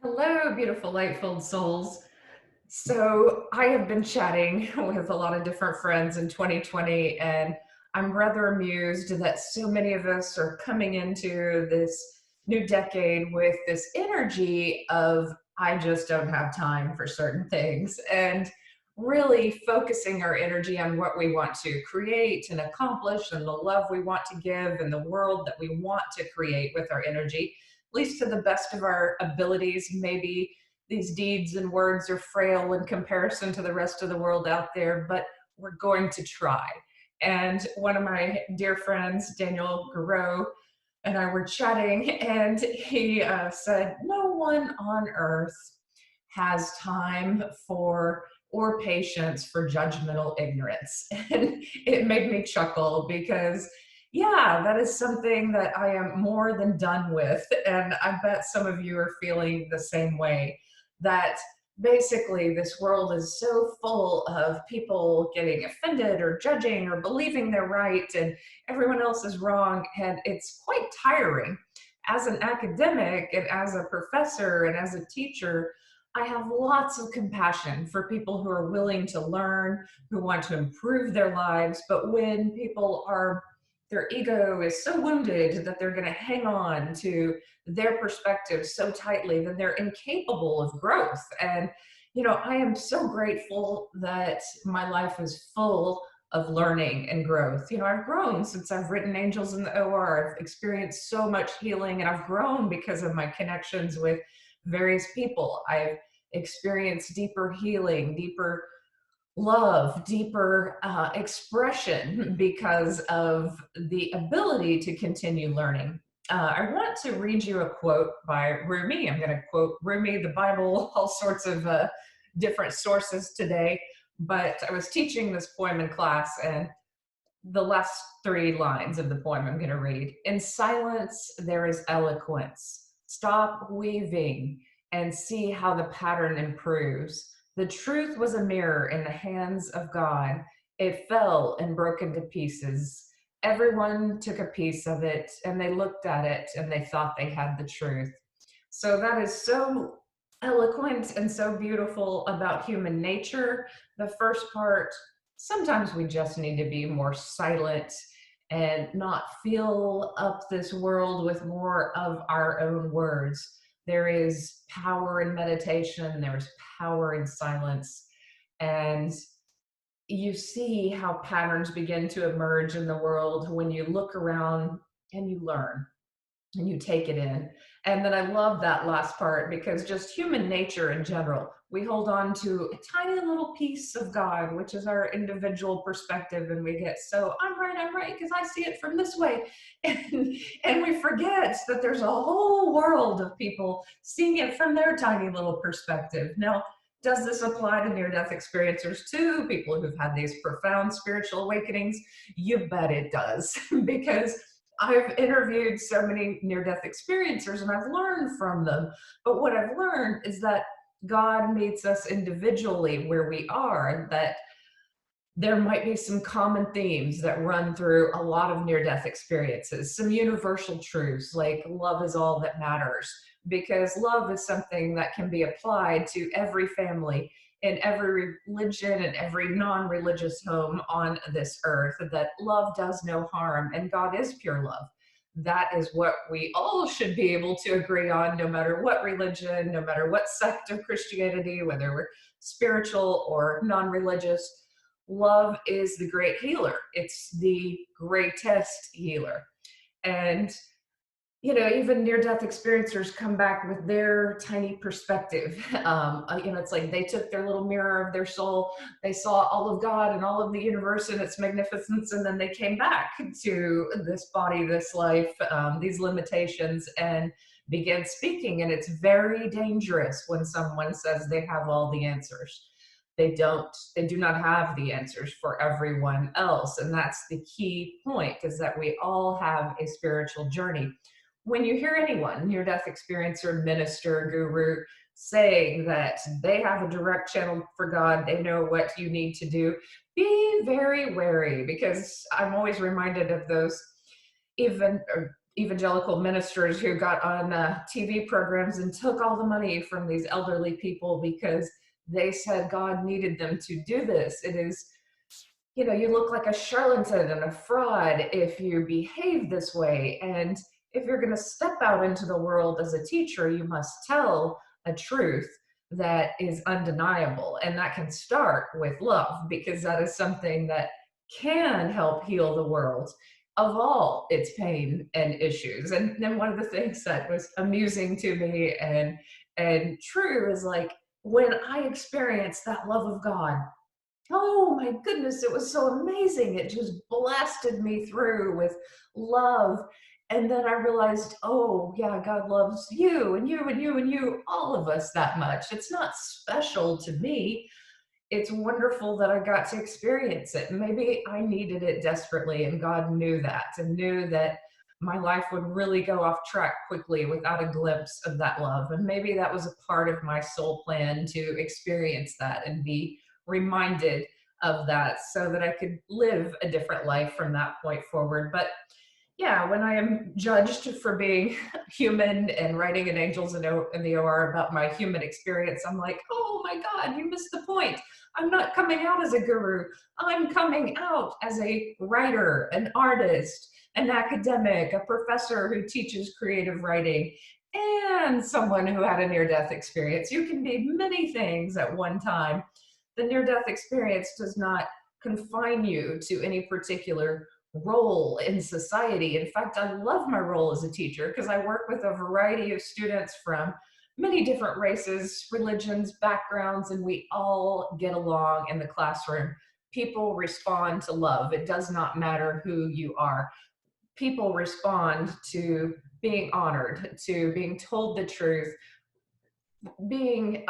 Hello, beautiful light-filled souls. So I have been chatting with a lot of different friends in 2020, and I'm rather amused that so many of us are coming into this new decade with this energy of, I just don't have time for certain things, and really focusing our energy on what we want to create and accomplish and the love we want to give and the world that we want to create with our energy, at least to the best of our abilities. Maybe these deeds and words are frail in comparison to the rest of the world out there, but we're going to try. And one of my dear friends, Daniel Garreau, and I were chatting, and he said, no one on earth has time for or patience for judgmental ignorance. And it made me chuckle because, yeah, that is something that I am more than done with. And I bet some of you are feeling the same way, that basically this world is so full of people getting offended or judging or believing they're right and everyone else is wrong. And it's quite tiring. As an academic and as a professor and as a teacher, I have lots of compassion for people who are willing to learn, who want to improve their lives. But when people are, their ego is so wounded that they're going to hang on to their perspective so tightly, then they're incapable of growth. And, I am so grateful that my life is full of learning and growth. I've grown since I've written Angels in the OR. I've experienced so much healing, and I've grown because of my connections with various people. I've experienced deeper healing, deeper love, deeper expression because of the ability to continue learning. I want to read you a quote by Rumi. I'm going to quote Rumi, the Bible, all sorts of different sources today. But I was teaching this poem in class, and the last three lines of the poem I'm going to read. In silence, there is eloquence. Stop weaving and see how the pattern improves. The truth was a mirror in the hands of God. It fell and broke into pieces. Everyone took a piece of it and they looked at it and they thought they had the truth. So that is so eloquent and so beautiful about human nature. The first part, sometimes we just need to be more silent and not fill up this world with more of our own words. There is power in meditation, there's power in silence. And you see how patterns begin to emerge in the world when you look around and you learn and you take it in. And then I love that last part because just human nature in general, we hold on to a tiny little piece of God, which is our individual perspective. And we get so, I'm right, because I see it from this way. And we forget that there's a whole world of people seeing it from their tiny little perspective. Now, does this apply to near death experiencers too? People who've had these profound spiritual awakenings? You bet it does, because I've interviewed so many near death experiencers and I've learned from them. But what I've learned is that God meets us individually where we are, and that there might be some common themes that run through a lot of near death experiences, some universal truths like love is all that matters, because love is something that can be applied to every family in every religion and every non religious home on this earth, that love does no harm and God is pure love. That is what we all should be able to agree on, no matter what religion, no matter what sect of Christianity, whether we're spiritual or non religious. Love is the great healer. It's the greatest healer. And, even near death experiencers come back with their tiny perspective. It's like they took their little mirror of their soul, they saw all of God and all of the universe and its magnificence, and then they came back to this body, this life, these limitations, and began speaking. And it's very dangerous when someone says they have all the answers. They don't. They do not have the answers for everyone else. And that's the key point, is that we all have a spiritual journey. When you hear anyone, near death experiencer, minister, guru, saying that they have a direct channel for God, they know what you need to do, be very wary, because I'm always reminded of those evangelical ministers who got on TV programs and took all the money from these elderly people because they said God needed them to do this. It is, you look like a charlatan and a fraud if you behave this way. And if you're going to step out into the world as a teacher, you must tell a truth that is undeniable. And that can start with love, because that is something that can help heal the world of all its pain and issues. And then one of the things that was amusing to me and true is, like, when I experienced that love of God, oh my goodness, it was so amazing. It just blasted me through with love. And then I realized, oh, yeah, God loves you and you and you and you, all of us that much. It's not special to me. It's wonderful that I got to experience it. Maybe I needed it desperately, and God knew that and knew that my life would really go off track quickly without a glimpse of that love. And maybe that was a part of my soul plan, to experience that and be reminded of that so that I could live a different life from that point forward. But yeah, when I am judged for being human and writing in Angels in the OR about my human experience, I'm like, oh my God, you missed the point. I'm not coming out as a guru. I'm coming out as a writer, an artist, an academic, a professor who teaches creative writing, and someone who had a near-death experience. You can be many things at one time. The near-death experience does not confine you to any particular role in society. In fact, I love my role as a teacher because I work with a variety of students from many different races, religions, backgrounds, and we all get along in the classroom. People respond to love. It does not matter who you are. People respond to being honored, to being told the truth, being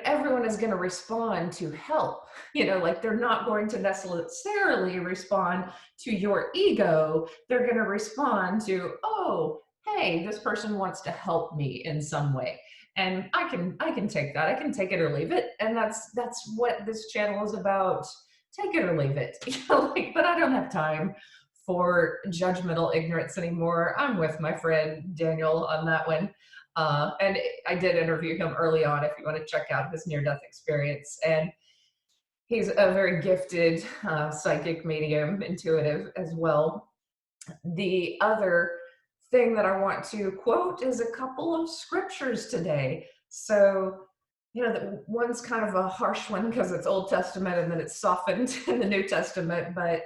everyone is going to respond to help. Like, they're not going to necessarily respond to your ego. They're going to respond to, oh, hey, this person wants to help me in some way. And I can take that. I can take it or leave it. And that's what this channel is about. Take it or leave it. But I don't have time for judgmental ignorance anymore. I'm with my friend Daniel on that one. And I did interview him early on if you want to check out his near-death experience. And he's a very gifted psychic medium, intuitive as well. The other thing that I want to quote is a couple of scriptures today. So, the one's kind of a harsh one because it's Old Testament and then it's softened in the New Testament, but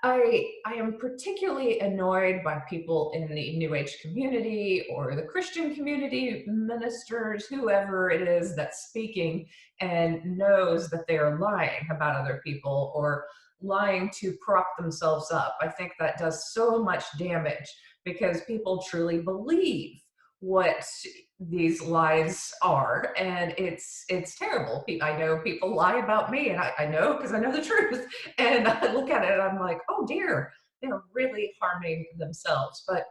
I am particularly annoyed by people in the New Age community or the Christian community, ministers, whoever it is that's speaking and knows that they are lying about other people or lying to prop themselves up. I think that does so much damage because people truly believe what these lies are, and it's terrible. I know people lie about me, and I know because I know the truth. And I look at it and I'm like, oh dear, they're really harming themselves. But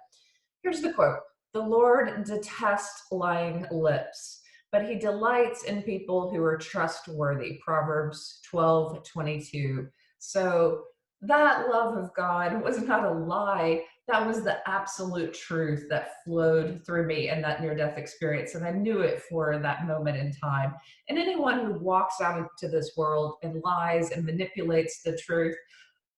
here's the quote: the Lord detests lying lips, but he delights in people who are trustworthy. Proverbs 12:22. So that love of God was not a lie. That was the absolute truth that flowed through me in that near-death experience. And I knew it for that moment in time. And anyone who walks out into this world and lies and manipulates the truth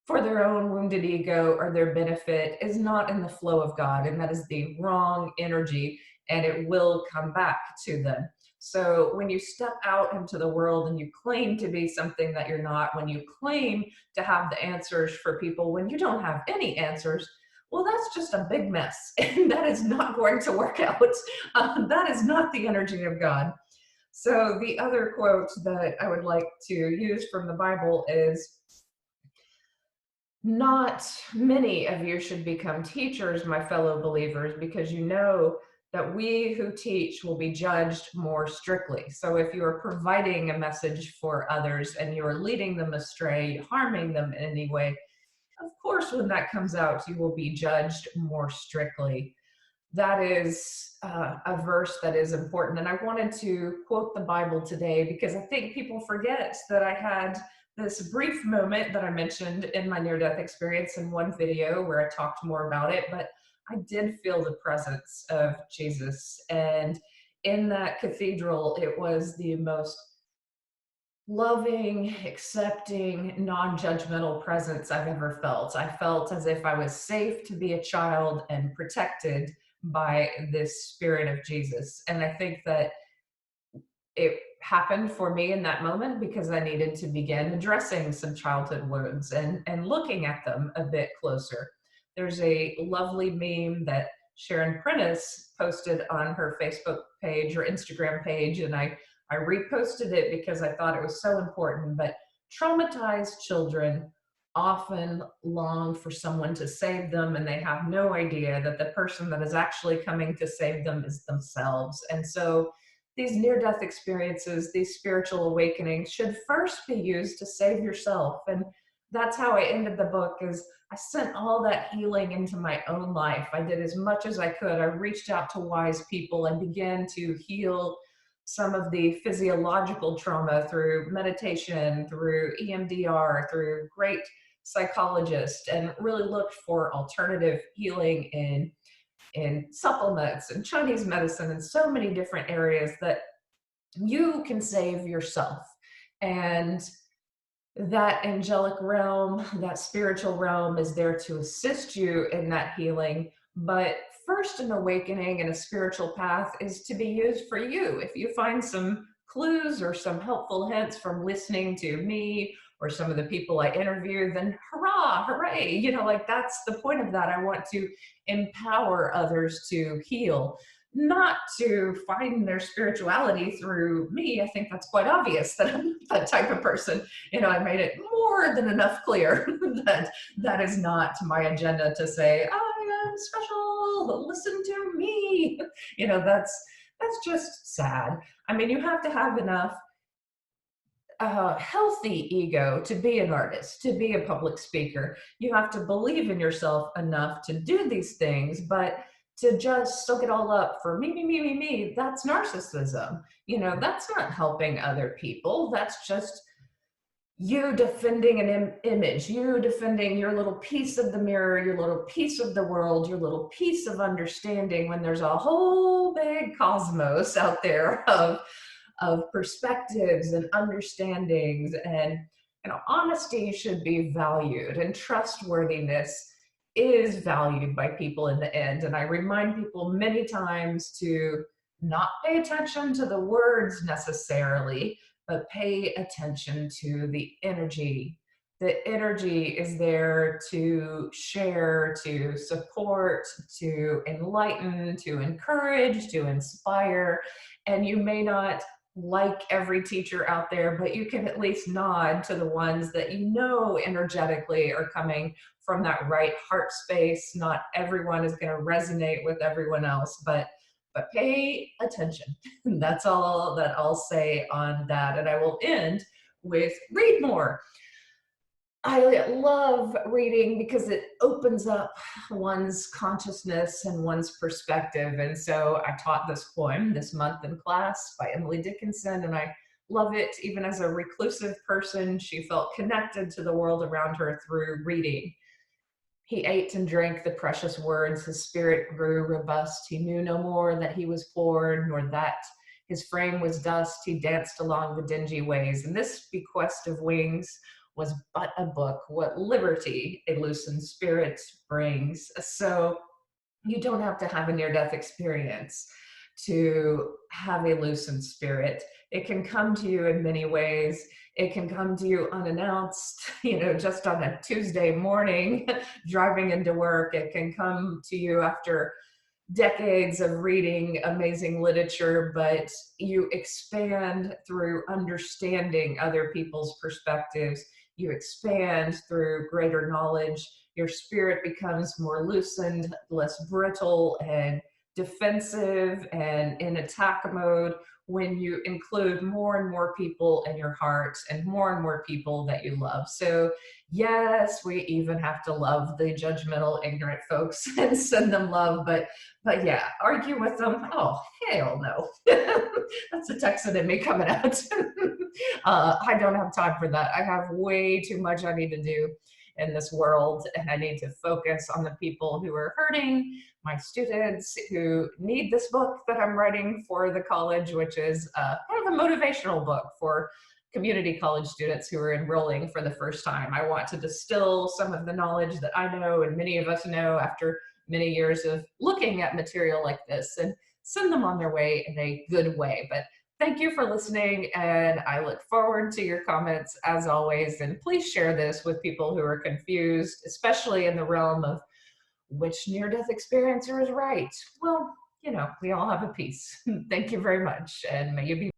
for their own wounded ego or their benefit is not in the flow of God. And that is the wrong energy, and it will come back to them. So when you step out into the world and you claim to be something that you're not, when you claim to have the answers for people when you don't have any answers, well, that's just a big mess. And that is not going to work out. That is not the energy of God. So the other quote that I would like to use from the Bible is, not many of you should become teachers, my fellow believers, because you know that we who teach will be judged more strictly. So if you are providing a message for others and you are leading them astray, harming them in any way, of course, when that comes out, you will be judged more strictly. That is a verse that is important. And I wanted to quote the Bible today because I think people forget that I had this brief moment that I mentioned in my near death experience in one video where I talked more about it, but I did feel the presence of Jesus. And in that cathedral, it was the most loving, accepting, non judgmental presence I've ever felt. I felt as if I was safe to be a child and protected by this spirit of Jesus. And I think that it happened for me in that moment because I needed to begin addressing some childhood wounds and looking at them a bit closer. There's a lovely meme that Sharon Prentice posted on her Facebook page or Instagram page, and I reposted it because I thought it was so important. But traumatized children often long for someone to save them, and they have no idea that the person that is actually coming to save them is themselves. And so these near death experiences, these spiritual awakenings should first be used to save yourself. And that's how I ended the book is I sent all that healing into my own life. I did as much as I could. I reached out to wise people and began to heal some of the physiological trauma through meditation, through EMDR, through great psychologists, and really looked for alternative healing in supplements and Chinese medicine and so many different areas that you can save yourself. And that angelic realm, that spiritual realm is there to assist you in that healing. But first, an awakening and a spiritual path is to be used for you. If you find some clues or some helpful hints from listening to me or some of the people I interview, then hurrah, hooray. Like that's the point of that. I want to empower others to heal, not to find their spirituality through me. I think that's quite obvious that I'm that type of person. I made it more than enough clear that that is not my agenda to say, I am special, listen to me. That's just sad. I mean, you have to have enough healthy ego to be an artist, to be a public speaker. You have to believe in yourself enough to do these things, but to just soak it all up for me, that's narcissism. That's not helping other people. That's just you defending an image, you defending your little piece of the mirror, your little piece of the world, your little piece of understanding when there's a whole big cosmos out there of perspectives and understandings. And honesty should be valued, and trustworthiness is valued by people in the end. And I remind people many times to not pay attention to the words necessarily, but pay attention to the energy. The energy is there to share, to support, to enlighten, to encourage, to inspire. And you may not like every teacher out there, but you can at least nod to the ones that energetically are coming from that right heart space. Not everyone is going to resonate with everyone else, but pay attention. That's all that I'll say on that. And I will end with read more. I love reading because it opens up one's consciousness and one's perspective. And so I taught this poem this month in class by Emily Dickinson, and I love it. Even as a reclusive person, she felt connected to the world around her through reading. He ate and drank the precious words, his spirit grew robust. He knew no more that he was poor, nor that his frame was dust. He danced along the dingy ways, and this bequest of wings was but a book, what liberty a loosened spirit brings. So you don't have to have a near-death experience to have a loosened spirit. It can come to you in many ways. It can come to you unannounced, just on a Tuesday morning, driving into work. It can come to you after decades of reading amazing literature, but you expand through understanding other people's perspectives. You expand through greater knowledge. Your spirit becomes more loosened, less brittle, and defensive and in attack mode when you include more and more people in your heart and more people that you love. So, yes, we even have to love the judgmental, ignorant folks and send them love, but yeah, argue with them. Oh, hell no. That's the Texan in me coming out. I don't have time for that. I have way too much I need to do in this world, and I need to focus on the people who are hurting, my students who need this book that I'm writing for the college, which is kind of a motivational book for community college students who are enrolling for the first time. I want to distill some of the knowledge that I know and many of us know after many years of looking at material like this and send them on their way in a good way. But thank you for listening, and I look forward to your comments as always. And please share this with people who are confused, especially in the realm of which near death experiencer is right. Well, we all have a piece. Thank you very much, and may you be